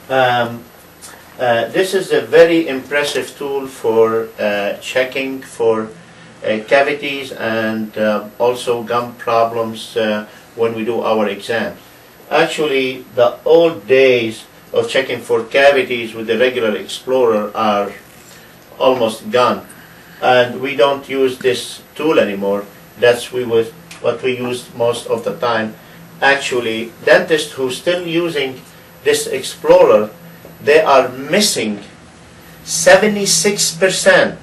Um, this is a very impressive tool for checking for cavities and also gum problems when we do our exams. Actually, the old days of checking for cavities with the regular Explorer are almost gone, and we don't use this tool anymore. That's what we use most of the time. Actually, dentists who still using this Explorer, they are missing 76%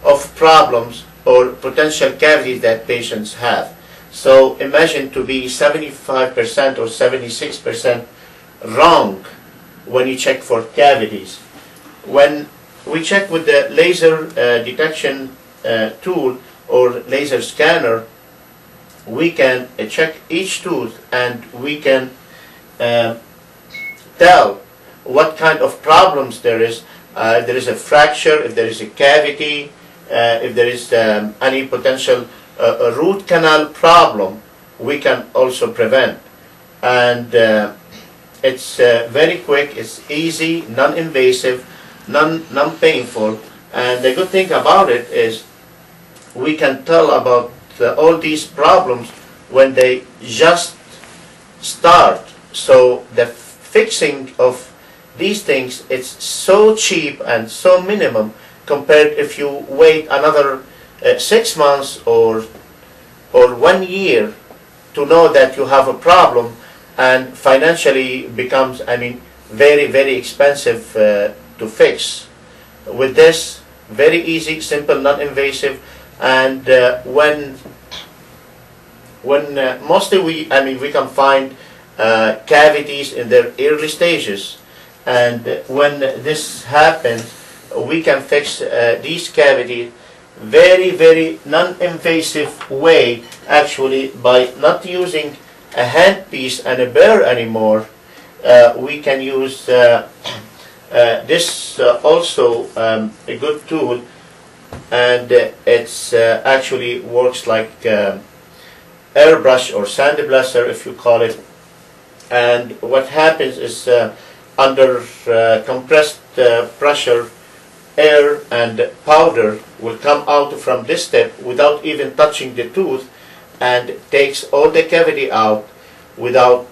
of problems or potential cavities that patients have. So imagine to be 75% or 76% wrong when you check for cavities. When we check with the laser detection tool or laser scanner, we can check each tooth and we can tell what kind of problems there is. If there is a fracture, if there is a cavity, if there is any potential root canal problem, we can also prevent. And it's very quick, it's easy, non-invasive, non-painful. And the good thing about it is we can tell about all these problems when they just start. So the fixing of these things, it's so cheap and so minimum compared if you wait another 6 months or 1 year to know that you have a problem, and financially becomes, very, very expensive to fix. With this, very easy, simple, non-invasive, and when mostly we can find cavities in their early stages, and when this happens, we can fix these cavities very, very non-invasive way, actually, by not using a handpiece and a burr anymore. We can use this also a good tool, and it's actually works like airbrush or sandblaster, if you call it. And what happens is under compressed pressure, air and powder will come out from this step without even touching the tooth, and takes all the cavity out without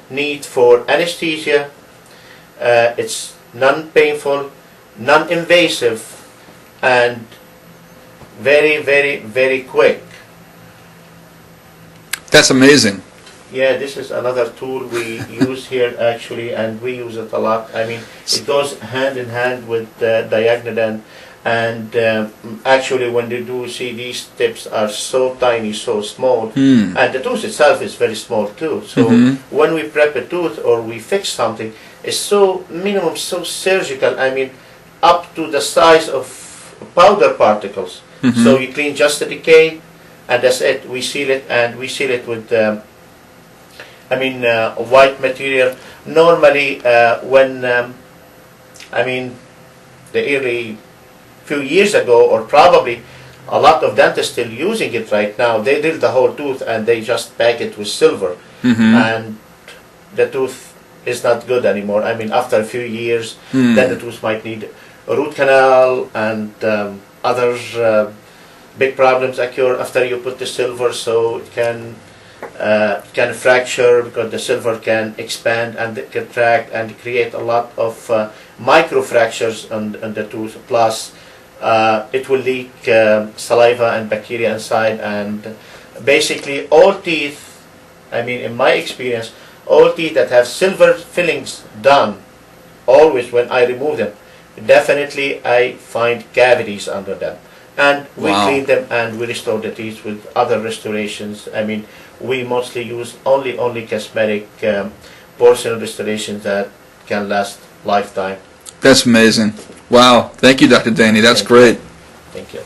need for anesthesia. It's non-painful, non-invasive, and very, very, very quick. That's amazing. Yeah, this is another tool we use here actually, and we use it a lot. It goes hand in hand with Diagnodent, and actually when you do see these tips are so tiny, so small, and the tooth itself is very small too. So when we prep a tooth or we fix something, it's so minimum, so surgical, up to the size of powder particles. So you clean just the decay, and that's it. We seal it, and we seal it with white material. Normally when the early few years ago, or probably a lot of dentists still using it right now, they drill the whole tooth and they just pack it with silver, and the tooth is not good anymore. After a few years, then the tooth might need a root canal, and other big problems occur after you put the silver. So it can fracture because the silver can expand and contract and create a lot of micro fractures on the tooth. Plus, it will leak saliva and bacteria inside, and basically all teeth, in my experience, all teeth that have silver fillings done, always when I remove them, definitely I find cavities under them. And we clean them and we restore the teeth with other restorations. We mostly use only cosmetic porcelain restorations that can last lifetime. That's amazing. Wow. Thank you, Dr. Danny. That's great. Thank you.